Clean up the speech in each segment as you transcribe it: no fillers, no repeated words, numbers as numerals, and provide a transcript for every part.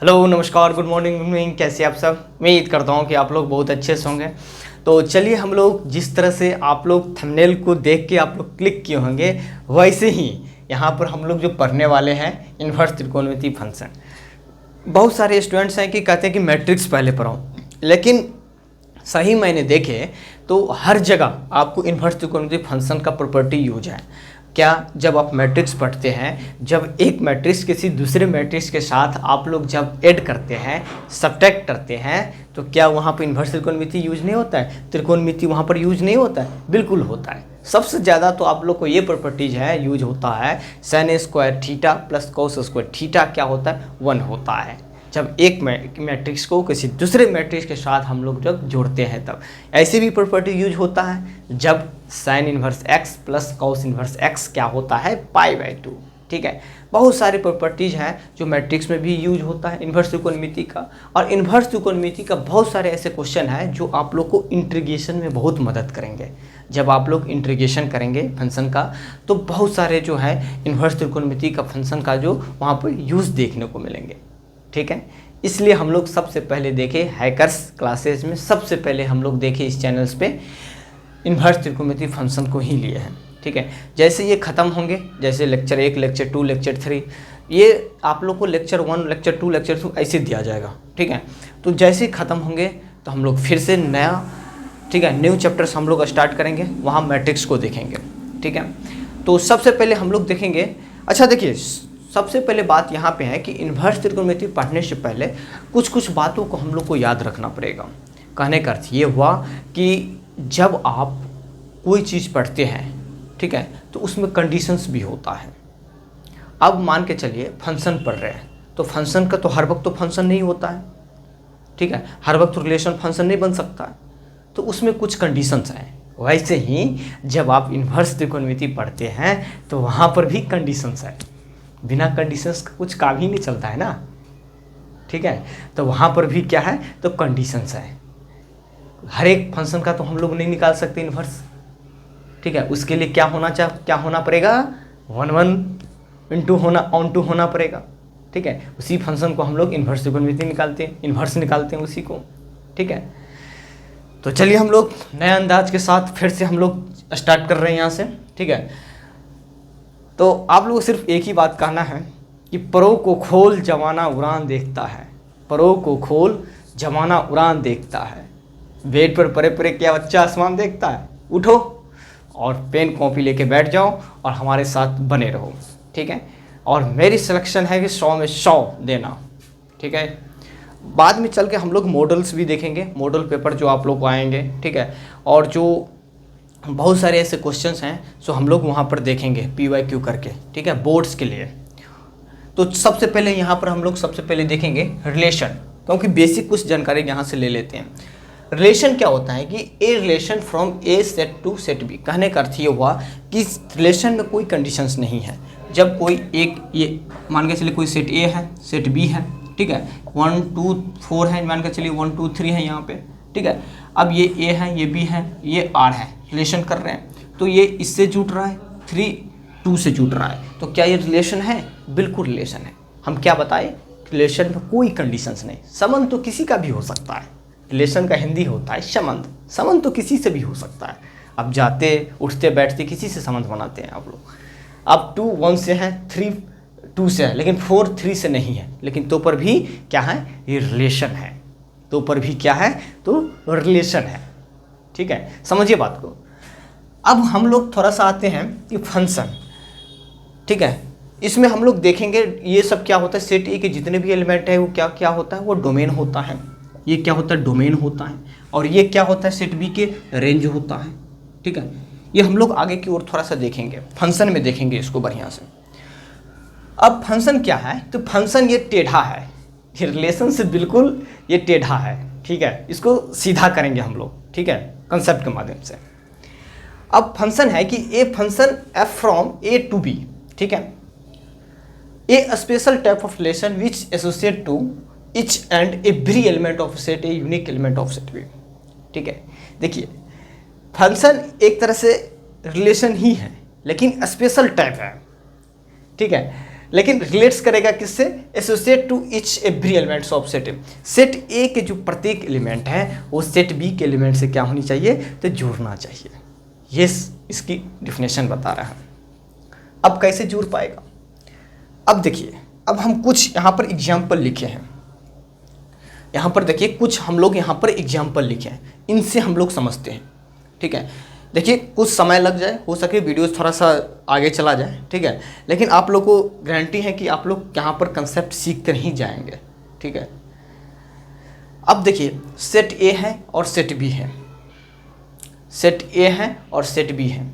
Hello, नमस्कार, good morning. कैसे आप सब? उम्मीद करता हूँ कि आप लोग बहुत अच्छे से होंगे। तो चलिए, हम लोग जिस तरह से आप लोग थंबनेल को देख के आप लोग क्लिक किए होंगे, वैसे ही यहाँ पर हम लोग जो पढ़ने वाले हैं इन्वर्स त्रिकोणमिति फंक्शन। बहुत सारे स्टूडेंट्स हैं कि कहते हैं कि मैट्रिक्स पहले पढ़ो, लेकिन सही मैंने देखे तो हर जगह आपको इन्वर्स त्रिकोणमिति फंक्शन का प्रॉपर्टी यूज है। क्या? जब आप मैट्रिक्स पढ़ते हैं, जब एक मैट्रिक्स किसी दूसरे मैट्रिक्स के साथ आप लोग जब ऐड करते हैं, सब्ट्रैक्ट करते हैं, तो क्या वहाँ पर इन्वर्स त्रिकोणमिति यूज नहीं होता है? त्रिकोणमिति वहाँ पर यूज नहीं होता है? बिल्कुल होता है। सबसे ज़्यादा तो आप लोग को ये प्रॉपर्टीज है, यूज होता है sin square theta plus cos square theta क्या होता है? 1 होता है। जब एक मैट्रिक्स को किसी दूसरे मैट्रिक्स के साथ हम लोग जब जोड़ते हैं तब। ऐसे भी प्रॉपर्टी यूज होता है जब sign inverse x plus cos inverse x क्या होता है? π/2। ठीक है, बहुत सारी प्रॉपर्टीज हैं जो मैट्रिक्स में भी यूज होता है इन्वर्स त्रिकोणमिति का। और इन्वर्स त्रिकोणमिति का बहुत सारे ऐसे क्वेश्चन हैं जो आप लोग को इंटीग्रेशन में बहुत मदद करेंगे। जब आप लोग इंटीग्रेशन करेंगे फंक्शन का, तो बहुत सारे जो है इन्वर्स त्रिकोणमिति का फंक्शन का जो वहाँ पर यूज़ देखने को मिलेंगे। ठीक है, इसलिए हम लोग सबसे पहले देखे हैकर्स क्लासेस में, सबसे पहले हम लोग देखे इस चैनल्स पे इन्वर्स त्रिकोणमिति फंक्शन को ही लिए हैं। ठीक है, जैसे ये ख़त्म होंगे, जैसे लेक्चर 1, लेक्चर 2, लेक्चर 3, ये आप लोग को लेक्चर 1, लेक्चर 2, लेक्चर 2 ऐसे दिया जाएगा। ठीक है, तो जैसे ही ख़त्म होंगे तो हम लोग फिर से नया, ठीक है, न्यू चैप्टर्स हम लोग स्टार्ट करेंगे, वहाँ मैट्रिक्स को देखेंगे। ठीक है, तो सबसे पहले हम लोग देखेंगे। अच्छा देखिए, सबसे पहले बात यहाँ पे है कि इन्वर्स त्रिकोणमिति पढ़ने से पहले कुछ कुछ बातों को हम लोग को याद रखना पड़ेगा। कहने का अर्थ ये हुआ कि जब आप कोई चीज़ पढ़ते हैं, ठीक है, तो उसमें कंडीशंस भी होता है। अब मान के चलिए फंक्शन पढ़ रहे हैं, तो फंक्शन का तो हर वक्त तो फंक्शन नहीं होता है। ठीक है, हर वक्त रिलेशन फंक्शन नहीं बन सकता है, तो उसमें कुछ कंडीशंस हैं। वैसे ही जब आप इन्वर्स त्रिकोणमिति पढ़ते हैं तो वहाँ पर भी कंडीशंस है। बिना कंडीशंस का कुछ काम ही नहीं चलता है ना। ठीक है, तो वहाँ पर भी क्या है? तो कंडीशंस है। हर एक फंक्शन का तो हम लोग नहीं निकाल सकते इन्वर्स। ठीक है, उसके लिए क्या होना पड़ेगा? 1 into ऑन टू होना पड़ेगा। ठीक है, उसी फंक्शन को हम लोग इन्वर्स त्रिकोणमिति निकालते हैं, इन्वर्स निकालते हैं उसी को। ठीक है, तो चलिए हम लोग नए अंदाज के साथ फिर से हम लोग स्टार्ट कर रहे हैं यहाँ से। ठीक है, तो आप लोगों को सिर्फ एक ही बात कहना है कि परों को खोल जमाना उड़ान देखता है, परों को खोल जमाना उड़ान देखता है, बेड पर परे परे क्या बच्चा आसमान देखता है। उठो और पेन कॉपी लेके बैठ जाओ और हमारे साथ बने रहो। ठीक है, और मेरी सिलेक्शन है कि 100 में 100 देना। ठीक है, बाद में चल के हम लोग मॉडल्स भी देखेंगे, मॉडल पेपर जो आप लोग को आएंगे। ठीक है, और जो बहुत सारे ऐसे क्वेश्चंस हैं जो हम लोग वहाँ पर देखेंगे PYQ करके। ठीक है, बोर्ड्स के लिए। तो सबसे पहले यहाँ पर हम लोग सबसे पहले देखेंगे रिलेशन, क्योंकि बेसिक कुछ जानकारी यहाँ से ले लेते हैं। रिलेशन क्या होता है कि a relation from a set to set B. कहने का अर्थ ये हुआ कि रिलेशन में कोई कंडीशंस नहीं है। जब कोई एक, ये मान के चलिए कोई सेट ए है, सेट बी है। ठीक है, 1 2 4 है, मान के चलिए 1 2 3 है यहाँ पे। ठीक है, अब ये ए है, ये बी है, ये आर है, रिलेशन कर रहे हैं, तो ये इससे जुड़ रहा है, 3 2 से जुड़ रहा है, तो क्या ये रिलेशन है? बिल्कुल रिलेशन है। हम क्या बताएं? रिलेशन में कोई कंडीशंस नहीं। संबंध तो किसी का भी हो सकता है। रिलेशन का हिंदी होता है संबंध। संबंध तो किसी से भी हो सकता है। अब जाते उठते बैठते किसी से संबंध बनाते हैं आप लोग। अब 2 1 से है, 3 2 से है, लेकिन 4 3 से नहीं है, लेकिन तो पर भी क्या है? ये रिलेशन है। तो पर भी क्या है? तो रिलेशन है। ठीक है, समझिए बात को। अब हम लोग थोड़ा सा आते हैं कि फंक्शन। ठीक है, इसमें हम लोग देखेंगे ये सब क्या होता है। सेट ए के जितने भी एलिमेंट है वो क्या क्या होता है? वो डोमेन होता है। ये क्या होता है? डोमेन होता है। और ये क्या होता है? सेट बी के रेंज होता है। ठीक है, ये हम लोग आगे की ओर थोड़ा सा देखेंगे, फंक्शन में देखेंगे इसको बढ़िया से। अब फंक्शन क्या है? तो फंक्शन ये टेढ़ा है, ये रिलेशन से बिल्कुल ये टेढ़ा है। ठीक है, इसको सीधा करेंगे हम लोग। ठीक है, कंसेप्ट के माध्यम से। अब फंक्शन है कि a function F from A to B. ठीक है, a special type of relation which associate to each and every element of set A unique element of set B. ठीक है, देखिए फंक्शन एक तरह से रिलेशन ही है, लेकिन स्पेशल टाइप है। ठीक है, लेकिन रिलेट्स करेगा किससे? Associate to each every elements of set A. Set A के जो प्रत्येक एलिमेंट है वो सेट बी के एलिमेंट से क्या होनी चाहिए? तो जुड़ना चाहिए। ये इसकी डिफिनेशन बता रहा है। अब कैसे जुड़ पाएगा? अब देखिए, अब हम कुछ यहाँ पर एग्जाम्पल लिखे हैं। यहाँ पर देखिए कुछ हम लोग यहाँ पर एग्जाम्पल लिखे हैं, इनसे हम लोग समझते हैं। ठीक है, देखिए कुछ समय लग जाए, हो सके वीडियो थोड़ा सा आगे चला जाए, ठीक है, लेकिन आप लोग को गारंटी है कि आप लोग यहाँ पर कंसेप्ट सीख कर ही जाएंगे। ठीक है, अब देखिए सेट ए है और सेट बी है, सेट ए है और सेट बी है।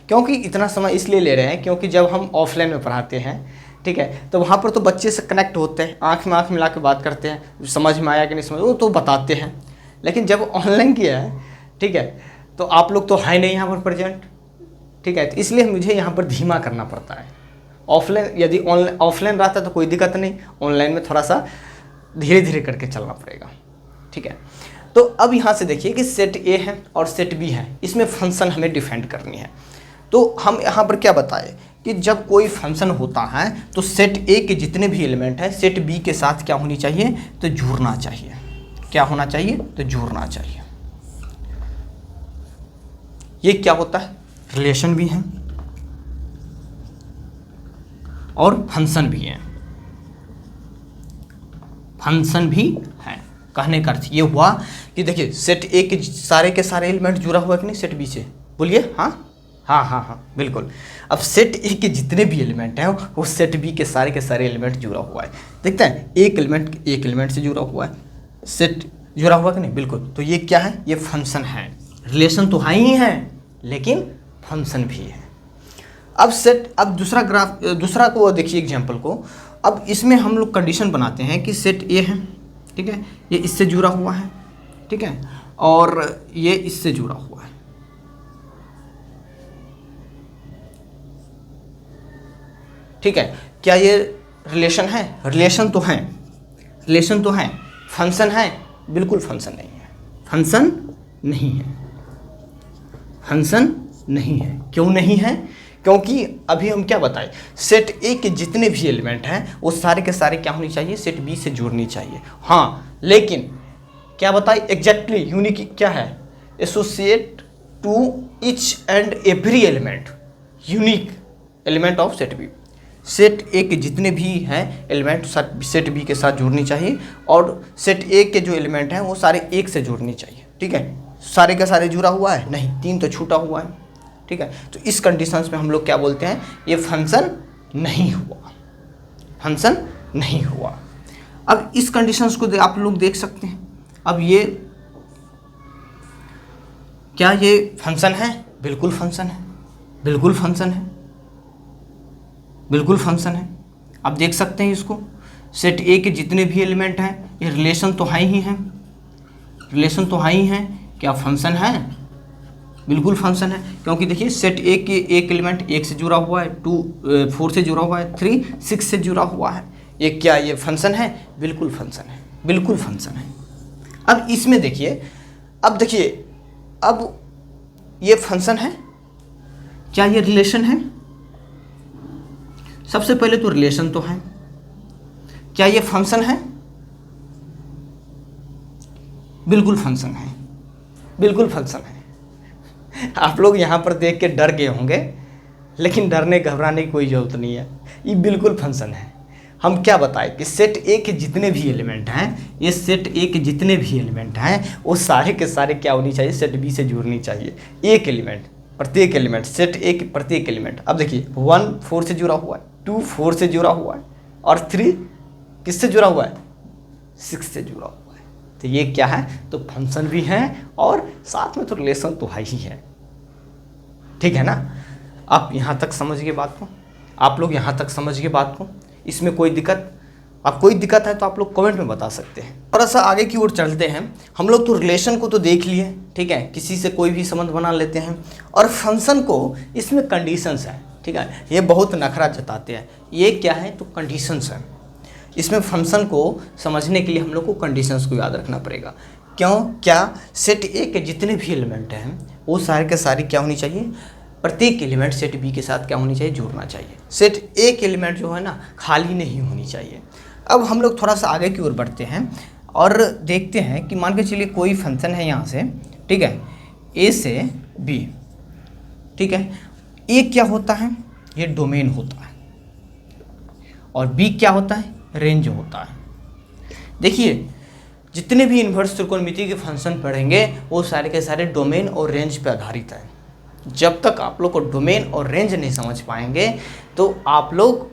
क्योंकि इतना समय इसलिए ले रहे हैं क्योंकि जब हम ऑफलाइन में पढ़ाते हैं, ठीक है, तो वहाँ पर तो बच्चे से कनेक्ट होते हैं, आँख में आँख मिला के बात करते हैं, समझ में आया कि नहीं समझ, वो तो बताते हैं। लेकिन जब ऑनलाइन किया है, ठीक है, तो आप लोग तो है नहीं यहाँ पर प्रेजेंट, ठीक है, तो इसलिए मुझे यहाँ पर धीमा करना पड़ता है। ऑफलाइन यदि ऑफलाइन रहता तो कोई दिक्कत नहीं, ऑनलाइन में थोड़ा सा धीरे धीरे करके चलना पड़ेगा। ठीक है, तो अब यहाँ से देखिए कि सेट ए है और सेट बी है, इसमें फंक्शन हमें डिफाइन करनी है। तो हम यहाँ पर क्या बताए कि जब कोई फंक्शन होता है तो सेट ए के जितने भी एलिमेंट हैं सेट बी के साथ क्या होनी चाहिए? तो जुड़ना चाहिए। क्या होना चाहिए? तो जुड़ना चाहिए। ये क्या होता है? रिलेशन भी है और फंक्शन भी है, फंक्शन भी है। कहने का अर्थ ये हुआ कि देखिए सेट ए के सारे एलिमेंट जुड़ा हुआ है कि नहीं सेट बी से? बोलिए हाँ हाँ हाँ हाँ बिल्कुल। अब सेट ए के जितने भी एलिमेंट हैं वो सेट बी के सारे एलिमेंट जुड़ा हुआ है। देखते हैं एक एलिमेंट से जुड़ा हुआ है, सेट जुड़ा हुआ कि नहीं? बिल्कुल। तो ये क्या है? ये फंक्शन है। रिलेशन तो है ही है लेकिन फंक्शन भी है। अब दूसरा को देखिए एग्जाम्पल को। अब इसमें हम लोग कंडीशन बनाते हैं कि सेट ए है, ठीक है, ये इससे जुड़ा हुआ है, ठीक है, और ये इससे जुड़ा हुआ है। ठीक है, क्या ये रिलेशन है? रिलेशन तो है, रिलेशन तो है। फंक्शन है? बिल्कुल फंक्शन नहीं है, फंक्शन नहीं है, फंक्शन नहीं है। क्यों नहीं है? क्योंकि अभी हम क्या बताएं, सेट ए के जितने भी एलिमेंट हैं वो सारे के सारे क्या होनी चाहिए? सेट बी से जुड़नी चाहिए। हाँ, लेकिन क्या बताएं एग्जैक्टली? यूनिक क्या है? Associate to each and every element, unique element of set B. Set A के जितने भी हैं एलिमेंट सेट बी के साथ जुड़नी चाहिए और सेट ए के जो एलिमेंट हैं वो सारे एक से जुड़नी चाहिए। ठीक है, सारे का सारे जुड़ा हुआ है? नहीं, 3 तो छूटा हुआ है। ठीक है, तो इस कंडीशंस में हम लोग क्या बोलते हैं? ये फंक्शन नहीं हुआ, फंक्शन नहीं हुआ। अब इस कंडीशंस को आप लोग देख सकते हैं। अब ये क्या ये फंक्शन है? बिल्कुल फंक्शन है, बिल्कुल फंक्शन है, बिल्कुल फंक्शन है। आप देख सकते हैं इसको। सेट ए के जितने भी एलिमेंट हैं ये रिलेशन तो है ही हैं, रिलेशन तो है ही हैं। क्या फंक्शन है? बिल्कुल फंक्शन है, क्योंकि देखिए सेट ए के एक एलिमेंट 1 से जुड़ा हुआ है, 2 4 से जुड़ा हुआ है, 3 6 से जुड़ा हुआ है। ये क्या ये फंक्शन है? बिल्कुल फंक्शन है, बिल्कुल फंक्शन है। अब इसमें देखिए, अब देखिए, अब ये फंक्शन है, क्या ये रिलेशन है? सबसे पहले तो रिलेशन तो है। क्या ये फंक्शन है? बिल्कुल फंक्शन है, बिल्कुल फंक्शन है। आप लोग यहाँ पर देख के डर गए होंगे, लेकिन डरने घबराने की कोई ज़रूरत नहीं है, ये बिल्कुल फंक्शन है। हम क्या बताएं कि सेट ए के जितने भी एलिमेंट हैं, ये सेट ए के जितने भी एलिमेंट हैं वो सारे के सारे क्या होनी चाहिए? सेट बी से जुड़नी चाहिए। एक एलिमेंट, प्रत्येक एलिमेंट, सेट ए के प्रत्येक एलिमेंट। अब देखिए 1 4 से जुड़ा हुआ है, 2 4 से जुड़ा हुआ है और 3 किससे जुड़ा हुआ है? 6 से जुड़ा हुआ है। तो ये क्या है? तो फंक्शन भी है और साथ में तो रिलेशन तो है ही है। ठीक है ना? आप यहाँ तक समझ गए बात को? आप लोग यहाँ तक समझ गए बात को? इसमें कोई दिक्कत? अब कोई दिक्कत है तो आप लोग कमेंट में बता सकते हैं। थोड़ा सा आगे की ओर चलते हैं। हम लोग तो रिलेशन को तो देख लिए, ठीक है, किसी से कोई भी संबंध बना लेते हैं, और फंक्शन को इसमें कंडीशंस है। ठीक है, ये बहुत नखरा जताते हैं। ये क्या है? तो कंडीशंस है। इसमें फंक्शन को समझने के लिए हम लोग को कंडीशंस को याद रखना पड़ेगा। क्यों? क्या सेट ए के जितने भी एलिमेंट हैं वो सारे के सारे क्या होनी चाहिए? प्रत्येक एलिमेंट सेट बी के साथ क्या होनी चाहिए, जुड़ना चाहिए। सेट ए के एलिमेंट जो है ना खाली नहीं होनी चाहिए। अब हम लोग थोड़ा सा आगे की ओर बढ़ते हैं और देखते हैं कि मान के चलिए कोई फंक्शन है यहाँ से, ठीक है, ए से बी, ठीक है। ए क्या होता है, ये डोमेन होता है, और बी क्या होता है, रेंज होता है। देखिए जितने भी इन्वर्स त्रिकोणमिति के फंक्शन पढ़ेंगे वो सारे के सारे डोमेन और रेंज पे आधारित है। जब तक आप लोग को डोमेन और रेंज नहीं समझ पाएंगे तो आप लोग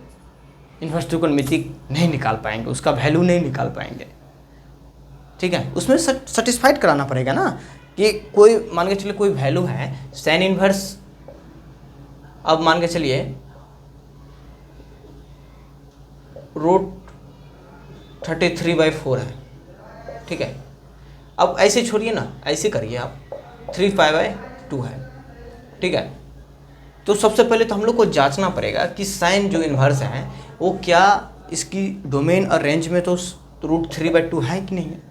इन्वर्स त्रिकोणमिति नहीं निकाल पाएंगे, उसका वैल्यू नहीं निकाल पाएंगे, ठीक है। उसमें सेटिस्फाइड कराना पड़ेगा ना कि कोई मान के चलिए कोई वैल्यू है साइन इन्वर्स, अब मान के चलिए √33/4 है, ठीक है। अब ऐसे छोड़िए ना, ऐसे करिए आप 3π/2 है, ठीक है। तो सबसे पहले तो हम लोग को जांचना पड़ेगा कि साइन जो इन्वर्स है वो क्या इसकी डोमेन और रेंज में तो √3/2 है कि नहीं है।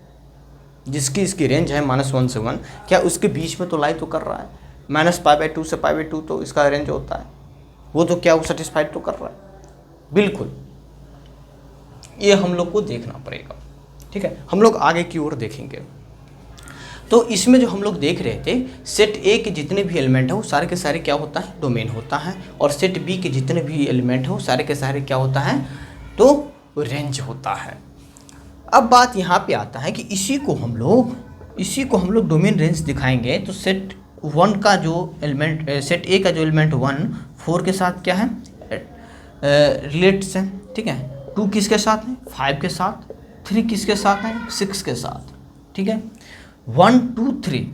जिसकी इसकी रेंज है -1 से 1, क्या उसके बीच में तो लाई तो कर रहा है, -π/2 से π/2 तो इसका रेंज होता है, वो तो क्या वो सेटिस्फाइड तो कर रहा है, बिल्कुल। ये हम लोग को देखना पड़ेगा, ठीक है। हम लोग आगे की ओर देखेंगे। तो इसमें जो हम लोग देख रहे थे सेट ए के जितने भी एलिमेंट हैं वो सारे के सारे क्या होता है, डोमेन होता है, और सेट बी के जितने भी एलिमेंट हैं वो सारे के सारे क्या होता है, तो रेंज होता है। अब बात यहाँ पे आता है कि इसी को हम लोग डोमेन रेंज दिखाएंगे। तो सेट 1 का जो एलिमेंट, सेट ए का जो एलिमेंट 1 4 के साथ क्या है, रिलेट्स है, ठीक है। 2 किसके साथ है, 5 के साथ, 3 किसके साथ है, 6 के साथ, ठीक है। 1 2 3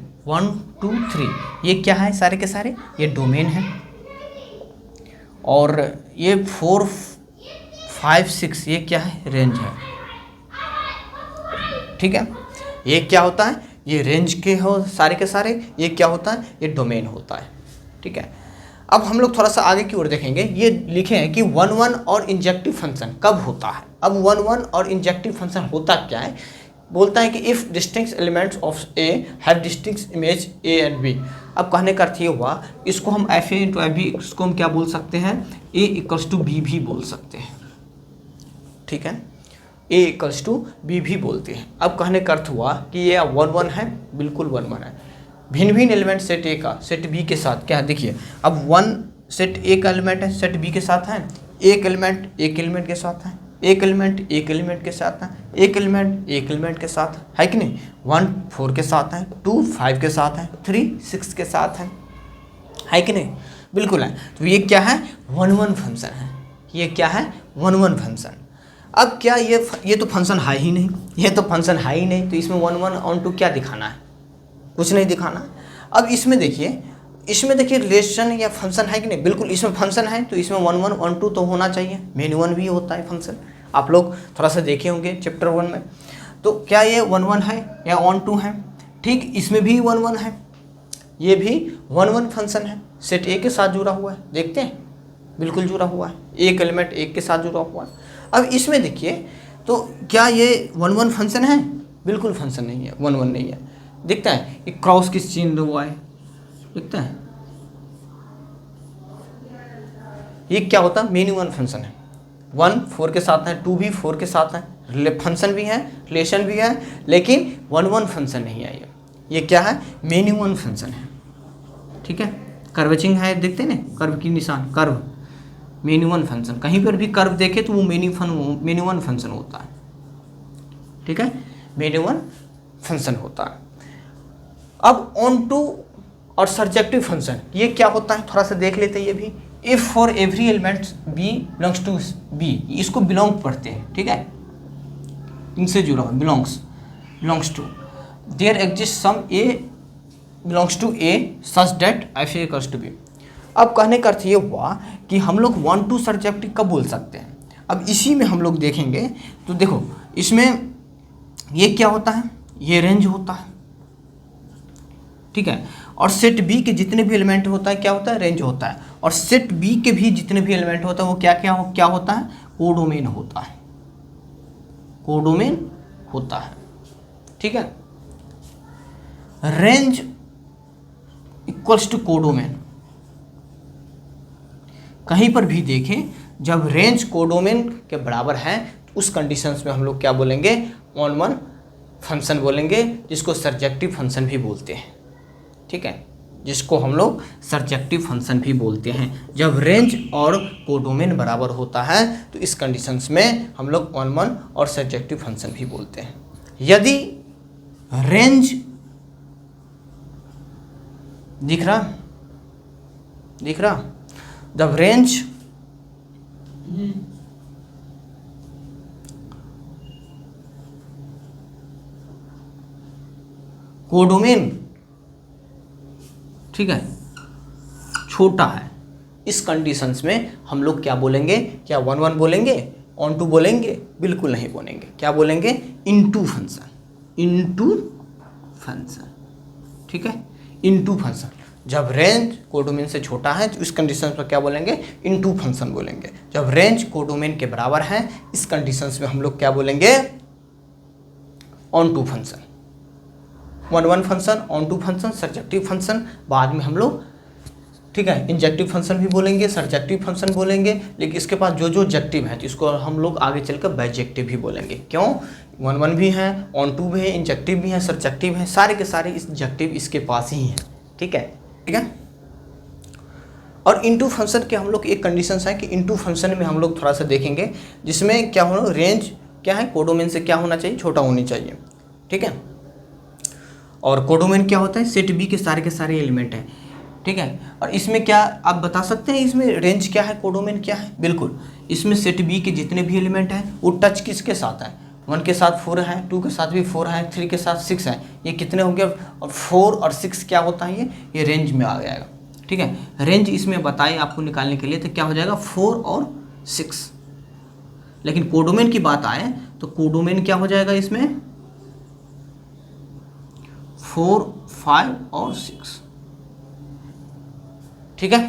ये क्या है, सारे के सारे ये डोमेन है, और ये 4 5 6 ये क्या है, रेंज है, ठीक है। ये क्या होता है, ये रेंज के हो सारे के सारे, ये क्या होता है, ये डोमेन होता है, ठीक है। अब हम लोग थोड़ा सा आगे की ओर देखेंगे। ये लिखे हैं कि 1 और इंजेक्टिव फंक्शन कब होता है। अब 1 और इंजेक्टिव फंक्शन होता क्या है, बोलता है कि if distinct elements of A have distinct image A and B. अब कहने का अर्थ ये हुआ, इसको हम f a into f b, इसको हम क्या बोल सकते हैं, ए इक्वल्स टू बी भी बोल सकते हैं, ठीक है। ए इक्वल्स टू बी भी बोलते हैं। अब कहने का अर्थ हुआ कि ये 1 है, बिल्कुल 1 है। भिन्न भिन्न एलिमेंट सेट ए का सेट बी के साथ क्या है, देखिए अब 1 सेट ए का एलिमेंट है, सेट बी के साथ है, एक एलिमेंट के साथ है, एक एलिमेंट के साथ है, एक एलिमेंट के साथ है कि नहीं। 1 4 के साथ है, 2 5 के साथ है, 3 6 के साथ है कि नहीं, बिल्कुल है। तो ये क्या है, 1 फंक्शन है, ये क्या है, 1 फंक्शन। अब क्या ये तो फंक्शन है ही नहीं, ये तो फंक्शन है ही नहीं, तो इसमें 1 ऑन टू क्या दिखाना है, कुछ नहीं दिखाना। अब इसमें देखिए रिलेशन या फंक्शन है कि नहीं, बिल्कुल इसमें फंक्शन है, तो इसमें 1 ऑन टू तो होना चाहिए, मेन 1 भी होता है फंक्शन। आप लोग थोड़ा सा देखे होंगे चैप्टर 1 में। तो क्या ये 1 है या ऑन टू है, ठीक। इसमें भी 1 है, ये भी 1 फंक्शन है, सेट ए के साथ जुड़ा हुआ है, देखते हैं बिल्कुल जुड़ा हुआ है, एक एलिमेंट एक के साथ जुड़ा हुआ है। अब इसमें देखिए तो क्या ये 1 फंक्शन है, बिल्कुल फंक्शन नहीं है, 1 नहीं है। दिखता है ये क्रॉस किस चिन्ह हुआ है, दिखता है, ये क्या होता है, मेन 1 फंक्शन है। 1 4 के साथ है, 2 भी 4 के साथ है, फंक्शन भी है, रिलेशन भी है, लेकिन 1 फंक्शन नहीं है। ये क्या है, मेन 1 फंक्शन है, ठीक है। कर्वेचिंग है, देखते हैं ना कर्व की निशान, कर्व मेन 1 फंक्शन, कहीं पर भी कर्व देखे तो वो मेन 1 फंक्शन होता है, ठीक है, मेन 1 फंक्शन होता है। अब ऑन टू और सर्जेक्टिव फंक्शन ये क्या होता है, थोड़ा सा देख लेते हैं ये भी। If for every element b belongs to B, इसको बिलोंग पढ़ते हैं, ठीक है, इनसे जुड़ा हुआ belongs to, there exist some a belongs to A such that f a equals to b. अब कहने का अर्थ ये हुआ कि हम लोग 1 टू सर्जेक्टिव कब बोल सकते हैं। अब इसी में हम लोग देखेंगे तो देखो इसमें ये क्या होता है, ये रेंज होता है, ठीक है। और सेट बी के जितने भी एलिमेंट होता है क्या होता है, रेंज होता है। और सेट बी के भी जितने भी एलिमेंट होता है वो क्या होता है, कोडोमेन होता है, कोडोमेन होता है, ठीक है। रेंज इक्वल्स टू कोडोमेन, कहीं पर भी देखें जब रेंज कोडोमेन के बराबर है तो उस कंडीशंस में हम लोग क्या बोलेंगे, ऑन वन फंक्शन बोलेंगे, जिसको सर्जेक्टिव फंक्शन भी बोलते हैं। ठीक है, जिसको हम लोग सर्जेक्टिव फंक्शन भी बोलते हैं। जब रेंज और कोडोमेन बराबर होता है तो इस कंडीशंस में हम लोग ऑन वन और सर्जेक्टिव फंक्शन भी बोलते हैं। यदि रेंज दिख रहा, जब रेंज कोडोमेन, ठीक है, छोटा है, इस कंडीशंस में हम लोग क्या बोलेंगे, क्या 1 1 बोलेंगे, ऑन टू बोलेंगे, बिल्कुल नहीं बोलेंगे। क्या बोलेंगे, इनटू फंक्शन, इनटू फंक्शन। ठीक है, इनटू फंक्शन। जब रेंज कोडोमेन से छोटा है तो इस कंडीशन पर क्या बोलेंगे, इनटू फंक्शन बोलेंगे। जब रेंज कोडोमेन के बराबर है इस कंडीशंस में हम लोग क्या बोलेंगे, onto function. 1 1 function, onto function, surjective function, बाद में हम लोग, ठीक है, इंजेक्टिव फंक्शन भी बोलेंगे, सर्जेक्टिव फंक्शन बोलेंगे। लेकिन इसके पास जो जो जेक्टिव है तो इसको हम लोग आगे चलकर बाइजेक्टिव भी बोलेंगे। क्यों, 1 1 भी है, ऑन टू भी है, इंजेक्टिव भी है, सर्जेक्टिव है, सारे के सारे इस जेक्टिव इसके पास ही हैं। ठीक है, ठीक है। और इनटू फंक्शन के हम लोग एक कंडीशंस है कि इनटू फंक्शन में हम लोग थोड़ा सा देखेंगे, जिसमें क्या होना, रेंज क्या है, कोडोमेन से क्या होना चाहिए, छोटा होनी चाहिए। ठीक है, और कोडोमेन क्या होता है, सेट बी के सारे एलिमेंट हैं। ठीक है, और इसमें क्या आप बता सकते हैं, इसमें रेंज क्या है, कोडोमेन क्या है? बिल्कुल, इसमें सेट बी के जितने भी एलिमेंट हैं वो टच किसके साथ है, 1 के साथ 4 है, 2 के साथ भी 4 है, 3 के साथ 6 है। ये कितने हो गए, और 4 और 6 क्या होता है, ये रेंज में आ जाएगा। ठीक है, रेंज इसमें बताए आपको निकालने के लिए, तो क्या हो जाएगा, 4 और 6। लेकिन कोडोमेन की बात आए तो कोडोमेन क्या हो जाएगा, इसमें 4 5 और 6। ठीक है।